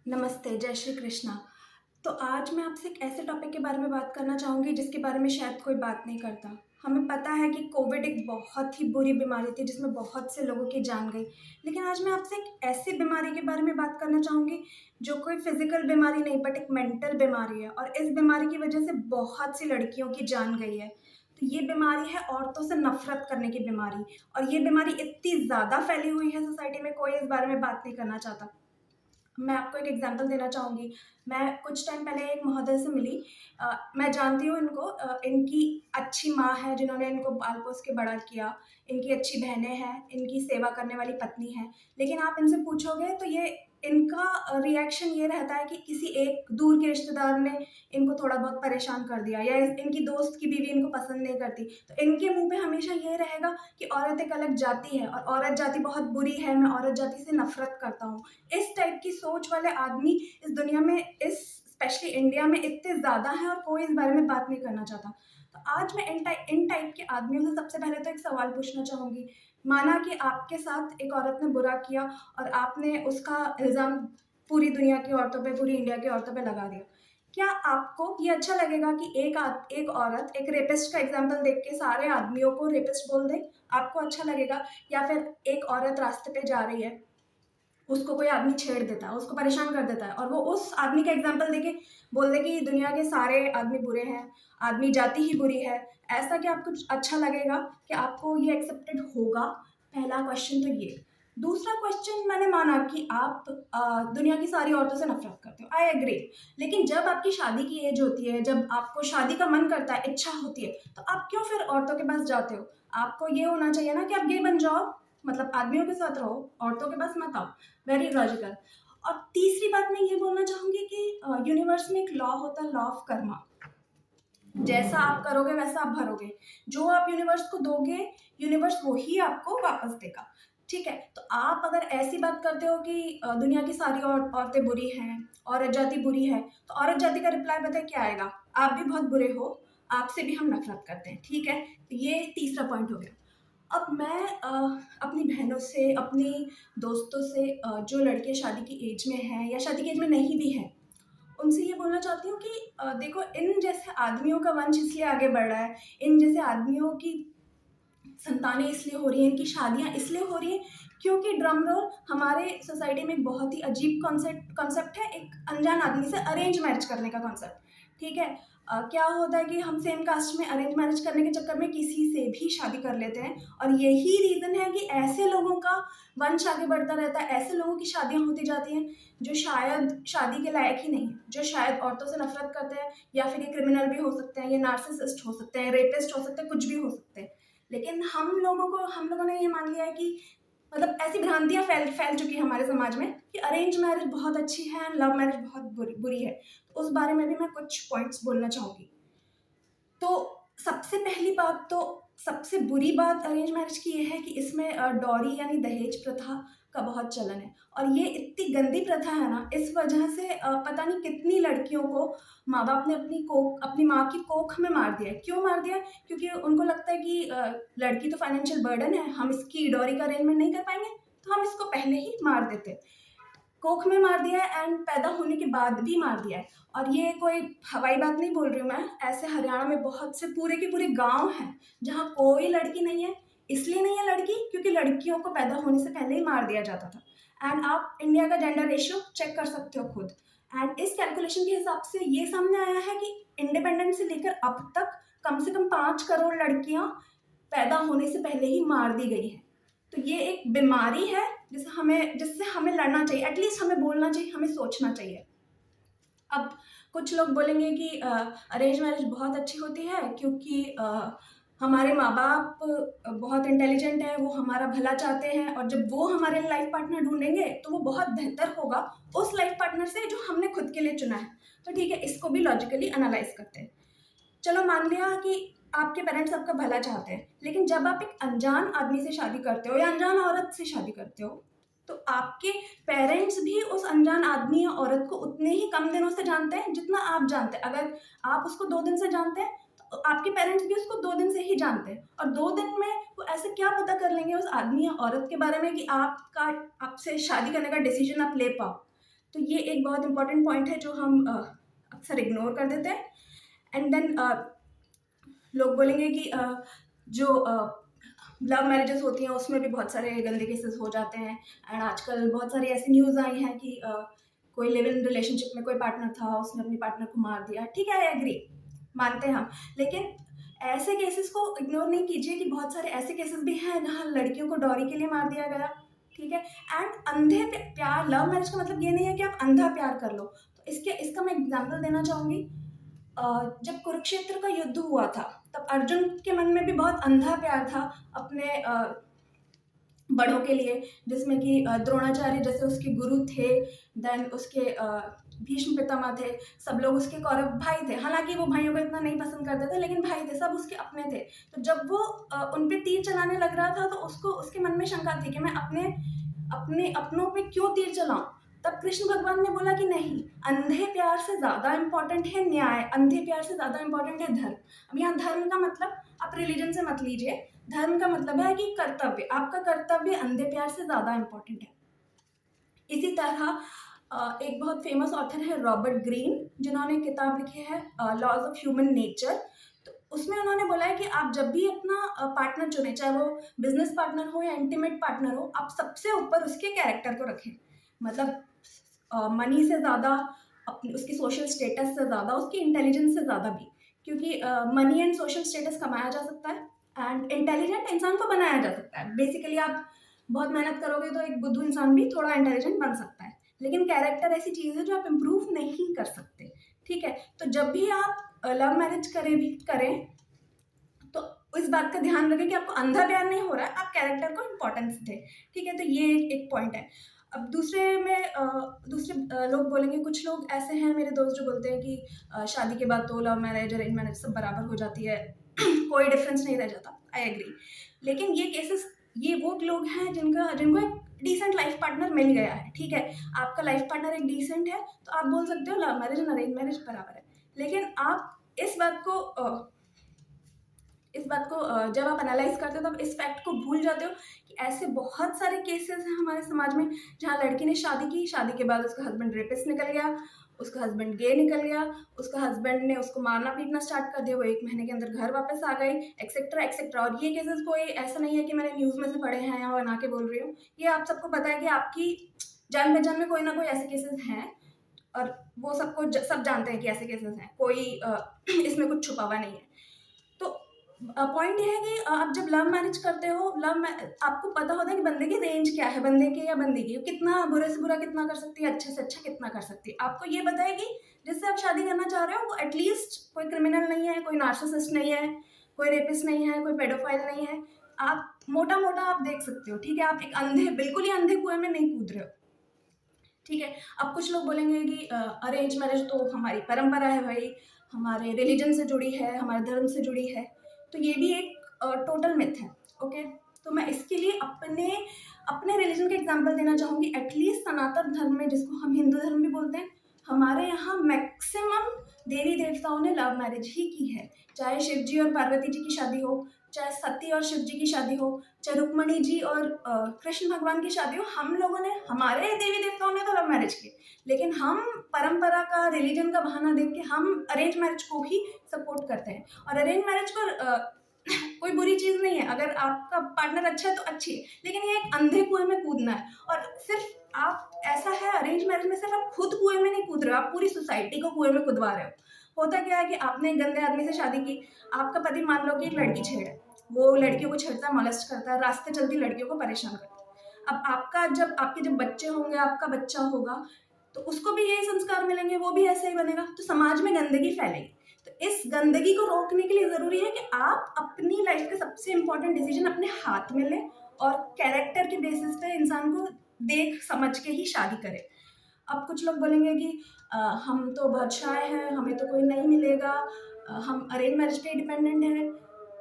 नमस्ते, जय श्री कृष्णा। तो आज मैं आपसे एक ऐसे टॉपिक के बारे में बात करना चाहूँगी जिसके बारे में शायद कोई बात नहीं करता। हमें पता है कि कोविड एक बहुत ही बुरी बीमारी थी जिसमें बहुत से लोगों की जान गई। लेकिन आज मैं आपसे एक ऐसी बीमारी के बारे में बात करना चाहूँगी जो कोई फ़िज़िकल बीमारी नहीं बट एक मेंटल बीमारी है और इस बीमारी की वजह से बहुत सी लड़कियों की जान गई है। तो ये बीमारी है औरतों से नफ़रत करने की बीमारी और ये बीमारी इतनी ज़्यादा फैली हुई है सोसाइटी में, कोई इस बारे में बात नहीं करना चाहता। मैं आपको एक एग्जांपल देना चाहूँगी। मैं कुछ टाइम पहले एक महोदय से मिली। मैं जानती हूँ इनको। इनकी अच्छी माँ है जिन्होंने इनको पाल-पोस के बड़ा किया, इनकी अच्छी बहनें हैं, इनकी सेवा करने वाली पत्नी है। लेकिन आप इनसे पूछोगे तो ये इनका रिएक्शन ये रहता है कि किसी एक दूर के रिश्तेदार ने इनको थोड़ा बहुत परेशान कर दिया या इनकी दोस्त की बीवी इनको पसंद नहीं करती। तो इनके मुँह पे हमेशा ये रहेगा कि औरत एक अलग जाति है और औरत जाति बहुत बुरी है, मैं औरत जाति से नफ़रत करता हूँ। इस टाइप की सोच वाले आदमी इस दुनिया में, इस स्पेशली इंडिया में इतने ज़्यादा हैं और कोई इस बारे में बात नहीं करना चाहता। तो आज मैं इन टाइप के आदमियों से सबसे पहले तो एक सवाल पूछना चाहूँगी। माना कि आपके साथ एक औरत ने बुरा किया और आपने उसका इल्ज़ाम पूरी दुनिया की औरतों पे, पूरी इंडिया की औरतों पे लगा दिया। क्या आपको ये अच्छा लगेगा कि एक औरत एक रेपिस्ट का एग्ज़ाम्पल देख के सारे आदमियों को रेपिस्ट बोल दे? आपको अच्छा लगेगा? या फिर एक औरत रास्ते पे जा रही है, उसको कोई आदमी छेड़ देता है, उसको परेशान कर देता है और वो उस आदमी का एग्ज़ाम्पल देके बोल दे कि दुनिया के सारे आदमी बुरे हैं, आदमी जाति ही बुरी है। ऐसा क्या आपको अच्छा लगेगा? क्या आपको ये एक्सेप्टेड होगा? पहला क्वेश्चन तो ये। दूसरा क्वेश्चन, मैंने माना कि आप दुनिया की सारी औरतों से नफ़रत करते हो, आई एग्री। लेकिन जब आपकी शादी की एज होती है, जब आपको शादी का मन करता है, इच्छा होती है, तो आप क्यों फिर औरतों के पास जाते हो? आपको ये होना चाहिए ना कि आप गे बन जाओ, मतलब आदमियों के साथ रहो, औरतों के पास मत आओ। Very logical. और तीसरी बात मैं ये बोलना चाहूँगी कि यूनिवर्स में एक लॉ होता है, लॉ ऑफ कर्मा। जैसा आप करोगे वैसा आप भरोगे। जो आप यूनिवर्स को दोगे, यूनिवर्स वही आपको वापस देगा। ठीक है? तो आप अगर ऐसी बात करते हो कि दुनिया की सारी औरतें बुरी हैं, औरत जाति बुरी है, तो औरत जाति का रिप्लाई पता है क्या आएगा? आप भी बहुत बुरे हो, आपसे भी हम नफ़रत करते हैं। ठीक है? तो ये तीसरा पॉइंट हो गया। अब मैं अपनी बहनों से, अपनी दोस्तों से, जो लड़कियाँ शादी की एज में हैं या शादी की एज में नहीं भी हैं, उनसे ये बोलना चाहती हूँ कि देखो, इन जैसे आदमियों का वंश इसलिए आगे बढ़ रहा है, इन जैसे आदमियों की संतानें इसलिए हो रही हैं, इनकी शादियाँ इसलिए हो रही हैं क्योंकि ड्रम रोल, हमारे सोसाइटी में एक बहुत ही अजीब कॉन्सेप्ट है, एक अनजान आदमी से अरेंज मैरिज करने का कॉन्सेप्ट। ठीक है? क्या होता है कि हम सेम कास्ट में अरेंज मैरिज करने के चक्कर में किसी से भी शादी कर लेते हैं और यही रीज़न है कि ऐसे लोगों का वंश आगे बढ़ता रहता है, ऐसे लोगों की शादियाँ होती जाती हैं जो शायद शादी के लायक ही नहीं है, जो शायद औरतों से नफ़रत करते हैं, या फिर ये क्रिमिनल भी हो सकते हैं, ये नार्सिसिस्ट हो सकते हैं, रेपिस्ट हो सकते हैं, कुछ भी हो सकते हैं। लेकिन हम लोगों ने ये मान लिया है कि, मतलब ऐसी भ्रांतियाँ फैल फैल चुकी है हमारे समाज में कि अरेंज मैरिज बहुत अच्छी है, लव मैरिज बहुत बुरी है। तो उस बारे में भी मैं कुछ पॉइंट्स बोलना चाहूँगी। तो सबसे पहली बात तो, सबसे बुरी बात अरेंज मैरिज की ये है कि इसमें डॉरी यानी दहेज प्रथा का बहुत चलन है और ये इतनी गंदी प्रथा है ना, इस वजह से पता नहीं कितनी लड़कियों को माँ बाप ने अपनी माँ की कोख में मार दिया है। क्यों मार दिया? क्योंकि उनको लगता है कि लड़की तो फाइनेंशियल बर्डन है, हम इसकी डॉरी का अरेंजमेंट नहीं कर पाएंगे, तो हम इसको पहले ही मार देते। कोख में मार दिया है एंड पैदा होने के बाद भी मार दिया है। और ये कोई हवाई बात नहीं बोल रही हूँ मैं, ऐसे हरियाणा में बहुत से पूरे के पूरे गांव हैं जहाँ कोई लड़की नहीं है। इसलिए नहीं है लड़की क्योंकि लड़कियों को पैदा होने से पहले ही मार दिया जाता था। एंड आप इंडिया का जेंडर रेशियो चेक कर सकते हो खुद। एंड इस कैलकुलेशन के हिसाब से ये सामने आया है कि इंडिपेंडेंस से लेकर अब तक कम से कम 5 करोड़ लड़कियां पैदा होने से पहले ही मार दी गई है। तो ये एक बीमारी है जिससे हमें लड़ना चाहिए, एटलीस्ट हमें बोलना चाहिए, हमें सोचना चाहिए। अब कुछ लोग बोलेंगे कि अरेंज मैरिज बहुत अच्छी होती है क्योंकि हमारे माँ बाप बहुत इंटेलिजेंट है, वो हमारा भला चाहते हैं और जब वो हमारे लाइफ पार्टनर ढूंढेंगे तो वो बहुत बेहतर होगा उस लाइफ पार्टनर से जो हमने खुद के लिए चुना है। तो ठीक है, इसको भी लॉजिकली एनालाइज करते हैं। चलो मान लिया कि आपके पेरेंट्स आपका भला चाहते हैं, लेकिन जब आप एक अनजान आदमी से शादी करते हो या अनजान औरत से शादी करते हो, तो आपके पेरेंट्स भी उस अनजान आदमी या औरत को उतने ही कम दिनों से जानते हैं जितना आप जानते हैं। अगर आप उसको 2 दिन से जानते हैं तो आपके पेरेंट्स भी उसको 2 दिन से ही जानते हैं, और 2 दिन में वो ऐसे क्या पता कर लेंगे उस आदमी या औरत के बारे में कि आपसे शादी करने का डिसीजन आप ले पाओ। तो ये एक बहुत इंपॉर्टेंट पॉइंट है जो हम अक्सर इग्नोर कर देते हैं। एंड देन लोग बोलेंगे कि जो लव मैरिजेस होती हैं उसमें भी बहुत सारे गंदे केसेस हो जाते हैं। एंड आजकल बहुत सारी ऐसी न्यूज़ आई हैं कि कोई लिव इन रिलेशनशिप में कोई पार्टनर था, उसने अपनी पार्टनर को मार दिया। ठीक है, आई एग्री, मानते हैं हम। लेकिन ऐसे केसेस को इग्नोर नहीं कीजिए कि बहुत सारे ऐसे केसेस भी हैं जहाँ लड़कियों को डॉरी के लिए मार दिया गया। ठीक है। एंड अंधे प्यार, लव मैरिज का मतलब ये नहीं है कि आप अंधा प्यार कर लो। तो इसका मैं एग्जाम्पल देना चाहूँगी। जब कुरुक्षेत्र का युद्ध हुआ था तब अर्जुन के मन में भी बहुत अंधा प्यार था अपने बड़ों के लिए, जिसमें कि द्रोणाचार्य जैसे उसके गुरु थे। देन उसके भीष्म पितामह थे। सब लोग उसके कौरव भाई थे। हालांकि वो भाइयों को इतना नहीं पसंद करते थे, लेकिन भाई थे, सब उसके अपने थे। तो जब वो उन पे तीर चलाने लग रहा था तो उसको उसके मन में शंका थी कि मैं अपने अपने अपनों पे क्यों तीर चलाऊं। तब कृष्ण भगवान ने बोला कि नहीं, अंधे प्यार से ज़्यादा इम्पोर्टेंट है न्याय, अंधे प्यार से ज़्यादा इम्पोर्टेंट है धर्म। अब यहाँ धर्म का मतलब आप रिलीजन से मत लीजिए। धर्म का मतलब है कि कर्तव्य, आपका कर्तव्य अंधे प्यार से ज़्यादा इम्पोर्टेंट है। इसी तरह एक बहुत फेमस ऑथर है रॉबर्ट ग्रीन, जिन्होंने किताब लिखी है लॉज ऑफ ह्यूमन नेचर। तो उसमें उन्होंने बोला है कि आप जब भी अपना पार्टनर चुने, चाहे वो बिजनेस पार्टनर हो या इंटीमेट पार्टनर हो, आप सबसे ऊपर उसके कैरेक्टर को रखें। मतलब मनी से ज़्यादा, अपनी उसकी सोशल स्टेटस से ज़्यादा, उसकी इंटेलिजेंस से ज़्यादा भी। क्योंकि मनी एंड सोशल स्टेटस कमाया जा सकता है एंड इंटेलिजेंट इंसान को बनाया जा सकता है। बेसिकली आप बहुत मेहनत करोगे तो एक बुद्धू इंसान भी थोड़ा इंटेलिजेंट बन सकता है। लेकिन कैरेक्टर ऐसी चीज़ है जो आप इम्प्रूव नहीं कर सकते। ठीक है। तो जब भी आप लव मैरिज करें तो इस बात का ध्यान रखें कि आपको अंधा प्यार नहीं हो रहा है, आप कैरेक्टर को इम्पोर्टेंस दें। ठीक है। तो ये एक पॉइंट है। अब दूसरे लोग बोलेंगे, कुछ लोग ऐसे हैं मेरे दोस्त जो बोलते हैं कि शादी के बाद तो लव मैरिज अरेंज मैरिज सब बराबर हो जाती है, कोई डिफरेंस नहीं रह जाता। I agree. लेकिन ये वो लोग हैं जिनको एक डिसेंट लाइफ पार्टनर मिल गया है। ठीक है। आपका लाइफ पार्टनर एक डिसेंट है तो आप बोल सकते हो लव मैरिज और अरेंज मैरिज बराबर है। लेकिन आप इस बात को जब आप एनालाइज करते हो तब इस फैक्ट को भूल जाते हो कि ऐसे बहुत सारे केसेस हैं हमारे समाज में जहाँ लड़की ने शादी की, शादी के बाद उसका हस्बैंड रेपिस्ट निकल गया, उसका हस्बैंड गे निकल गया, उसका हस्बैंड ने उसको मारना पीटना स्टार्ट कर दिया, वो 1 महीने के अंदर घर वापस आ गई, एक्सेट्रा एक्सेट्रा। और ये केसेस कोई ऐसा नहीं है कि मैंने न्यूज़ में से पढ़े हैं या बना के बोल रही हूँ। ये आप सबको पता है कि आपकी जान पहचान में कोई ना कोई ऐसे केसेस हैं। और वो सब जानते हैं कि ऐसे केसेस हैं, कोई इसमें कुछ छुपा हुआ नहीं है। तो पॉइंट ये है कि आप जब लव मैरिज करते हो, आपको पता होता है कि बंदे की रेंज क्या है, बंदे की या बंदी की, कितना बुरे से बुरा कितना कर सकती है, अच्छे से अच्छा कितना कर सकती है। आपको ये पता है कि जिससे आप शादी करना चाह रहे हो वो एटलीस्ट कोई क्रिमिनल नहीं है, कोई नार्सिसिस्ट नहीं है, कोई रेपिस्ट नहीं है, कोई पेडोफाइल नहीं है। आप मोटा मोटा आप देख सकते हो। ठीक है। आप एक बिल्कुल ही अंधे कुएं में नहीं कूद रहे हो। ठीक है। अब कुछ लोग बोलेंगे कि अरेंज मैरिज तो हमारी परंपरा है भाई, हमारे रिलीजन से जुड़ी है, हमारे धर्म से जुड़ी है। तो ये भी एक टोटल मिथ है। ओके। तो मैं इसके लिए अपने अपने रिलीजन का एग्जांपल देना चाहूँगी। एटलीस्ट सनातन धर्म में, जिसको हम हिंदू धर्म भी बोलते हैं, हमारे यहाँ मैक्सिमम देवी देवताओं ने लव मैरिज ही की है। चाहे शिव जी और पार्वती जी की शादी हो, चाहे सती और शिव जी की शादी हो, चाहे रुक्मणी जी और कृष्ण भगवान की शादी हो, हम लोगों ने, हमारे देवी देवताओं ने तो लव मैरिज की। लेकिन हम परंपरा का, रिलीजन का बहाना देख के हम अरेंज मैरिज को ही सपोर्ट करते हैं। और अरेंज मैरिज को कोई बुरी चीज़ नहीं है, अगर आपका पार्टनर अच्छा है तो अच्छी है। लेकिन ये एक अंधे कुएं में कूदना है। और सिर्फ आप, ऐसा है अरेंज मैरिज में सिर्फ आप खुद कुएं में नहीं कूद रहे हो, आप पूरी सोसाइटी को कुएं में कूदवा रहे हो। होता क्या है कि आपने एक गंदे आदमी से शादी की, आपका पति मान लो कि एक लड़की छेड़े, वो लड़कियों को छेड़ता है, मोलेस्ट करता है, रास्ते चलती लड़कियों को परेशान करता है। अब आपके जब बच्चे होंगे, आपका बच्चा होगा, तो उसको भी यही संस्कार मिलेंगे, वो भी ऐसे ही बनेगा, तो समाज में गंदगी फैलेगी। तो इस गंदगी को रोकने के लिए ज़रूरी है कि आप अपनी लाइफ के सबसे इम्पोर्टेंट डिसीजन अपने हाथ में लें और कैरेक्टर के बेसिस पे इंसान को देख समझ के ही शादी करें। अब कुछ लोग बोलेंगे कि हम तो बादशाह हैं, हमें तो कोई नहीं मिलेगा, हम अरेंज मैरिज पे डिपेंडेंट हैं।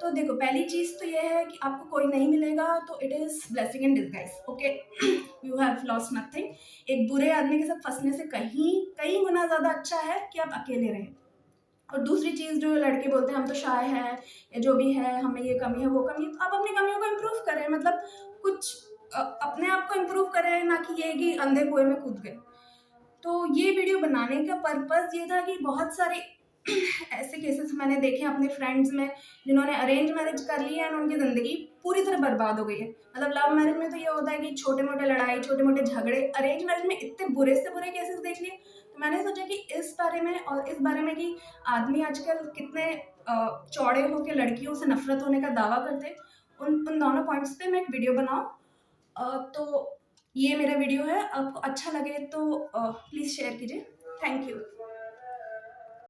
तो देखो, पहली चीज़ तो ये है कि आपको कोई नहीं मिलेगा तो it is blessing in disguise. Okay, you have lost nothing. एक बुरे आदमी के साथ फंसने से कहीं कई गुना ज़्यादा अच्छा है कि आप अकेले रहें। और दूसरी चीज़, जो लड़के बोलते हैं हम तो शाय हैं या जो भी है, हमें ये कमी है वो कमी है, तो आप अपनी कमियों को इम्प्रूव करें। मतलब कुछ अपने आप को इम्प्रूव करें, ना कि ये कि अंधे कुएं में कूद गए। तो ये वीडियो बनाने का पर्पज़ ये था कि बहुत सारे ऐसे केसेस मैंने देखे हैं अपने फ्रेंड्स में, जिन्होंने अरेंज मैरिज कर ली है और उनकी ज़िंदगी पूरी तरह बर्बाद हो गई है। मतलब लव मैरिज में तो ये होता है कि छोटे-मोटे लड़ाई, छोटे-मोटे झगड़े, अरेंज मैरिज में इतने बुरे से बुरे केसेस देख लिए। तो मैंने सोचा कि इस बारे में और इस बारे में कि आदमी आजकल कितने चौड़े होके लड़कियों से नफ़रत होने का दावा करते हैं, उन उन दोनों पॉइंट्स पे मैं एक वीडियो बनाऊँ। तो ये मेरा वीडियो है, आपको अच्छा लगे तो प्लीज़ शेयर कीजिए। Thank you.